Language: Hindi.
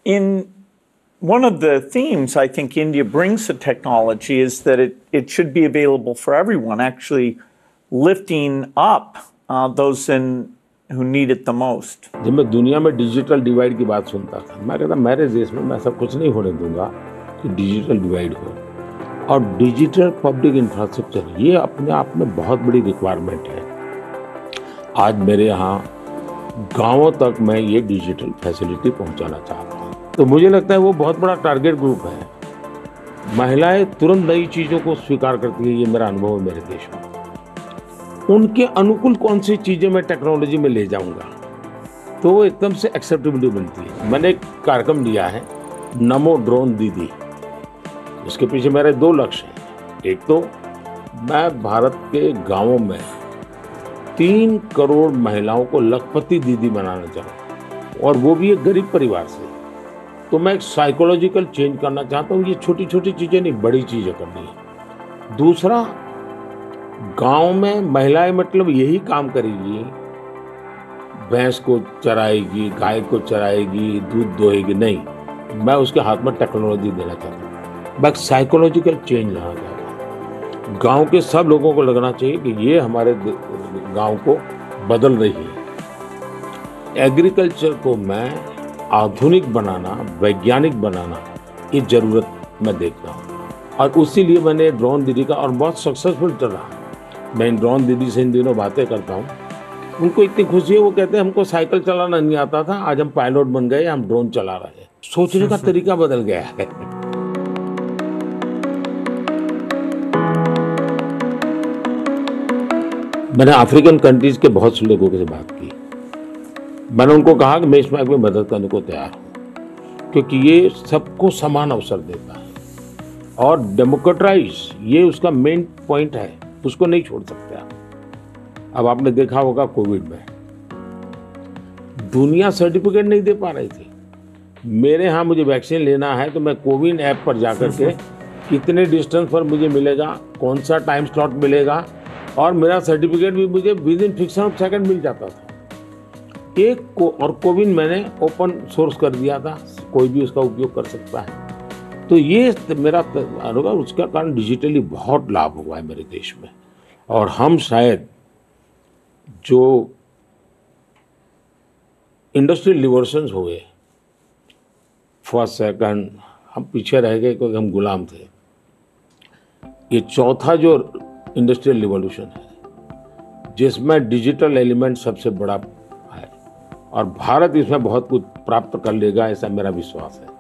In one of the themes I think India brings to technology is that it should be available for everyone, actually lifting up those who need it the most. जब मैं दुनिया में डिजिटल डिवाइड की बात सुनता था, मैं कहता मेरे देश में मैं सब कुछ नहीं होने दूंगा कि डिजिटल डिवाइड हो। और डिजिटल पब्लिक इंफ्रास्ट्रक्चर ये अपने आप में बहुत बड़ी रिक्वायरमेंट है। आज मेरे यहाँ गांवों तक मैं ये डिजिटल फैसिलिटी पहुंचाना चाहता हूँ। तो मुझे लगता है वो बहुत बड़ा टारगेट ग्रुप है। महिलाएं तुरंत नई चीज़ों को स्वीकार करती है, ये मेरा अनुभव है मेरे देश में। उनके अनुकूल कौन सी चीज़ें मैं टेक्नोलॉजी में ले जाऊंगा तो वो एकदम से एक्सेप्टेबिलिटी बनती है। मैंने एक कार्यक्रम लिया है नमो ड्रोन दीदी। उसके पीछे मेरे 2 लक्ष्य हैं। एक तो मैं भारत के गांवों में 3 करोड़ महिलाओं को लखपति दीदी बनाना चाहूँ, और वो भी एक गरीब परिवार से। तो मैं एक साइकोलॉजिकल चेंज करना चाहता हूँ। ये छोटी छोटी चीज़ें नहीं, बड़ी चीज़ें करनी है। दूसरा, गांव में महिलाएं मतलब यही काम करेगी, भैंस को चराएगी, गाय को चराएगी, दूध दोहेगी, नहीं। मैं उसके हाथ में टेक्नोलॉजी देना चाहता हूँ। मैं साइकोलॉजिकल चेंज लाना चाहता हूँ। गांव के सब लोगों को लगना चाहिए कि ये हमारे गांव को बदल रही है। एग्रीकल्चर को मैं आधुनिक बनाना, वैज्ञानिक बनाना, ये ज़रूरत मैं देखता हूँ। और उसी लिए मैंने ड्रोन दीदी का, और बहुत सक्सेसफुल चल रहा है। मैं ड्रोन दीदी से इन दिनों बातें करता हूँ, उनको इतनी खुशी है। वो कहते हैं हमको साइकिल चलाना नहीं आता था, आज हम पायलट बन गए, हम ड्रोन चला रहे हैं। सोचने का तरीका बदल गया है। मैंने अफ्रीकन कंट्रीज के बहुत से लोगों से बात की। मैंने उनको कहा कि मैं इस में मदद करने को तैयार हूँ, क्योंकि ये सबको समान अवसर देता है और डेमोक्रेटाइज, ये उसका मेन पॉइंट है, उसको नहीं छोड़ सकते आप। अब आपने देखा होगा कोविड में दुनिया सर्टिफिकेट नहीं दे पा रही थी। मेरे यहाँ मुझे वैक्सीन लेना है तो मैं कोविन ऐप पर जाकर के कितने डिस्टेंस पर मुझे मिलेगा, कौन सा टाइम स्लॉट मिलेगा, और मेरा सर्टिफिकेट भी मुझे within fraction of second मिल जाता था। और कोविन मैंने ओपन सोर्स कर दिया था, कोई भी उसका उपयोग कर सकता है। तो ये मेरा अनुभव, उसका कारण डिजिटली बहुत लाभ हुआ है मेरे देश में। और हम शायद जो इंडस्ट्रियल रिवॉल्यूशंस हुए, फर्स्ट सेकंड, हम पीछे रह गए क्योंकि हम गुलाम थे। ये चौथा जो इंडस्ट्रियल रिवॉल्यूशन है, जिसमें डिजिटल एलिमेंट सबसे बड़ा है, और भारत इसमें बहुत कुछ प्राप्त कर लेगा, ऐसा मेरा विश्वास है।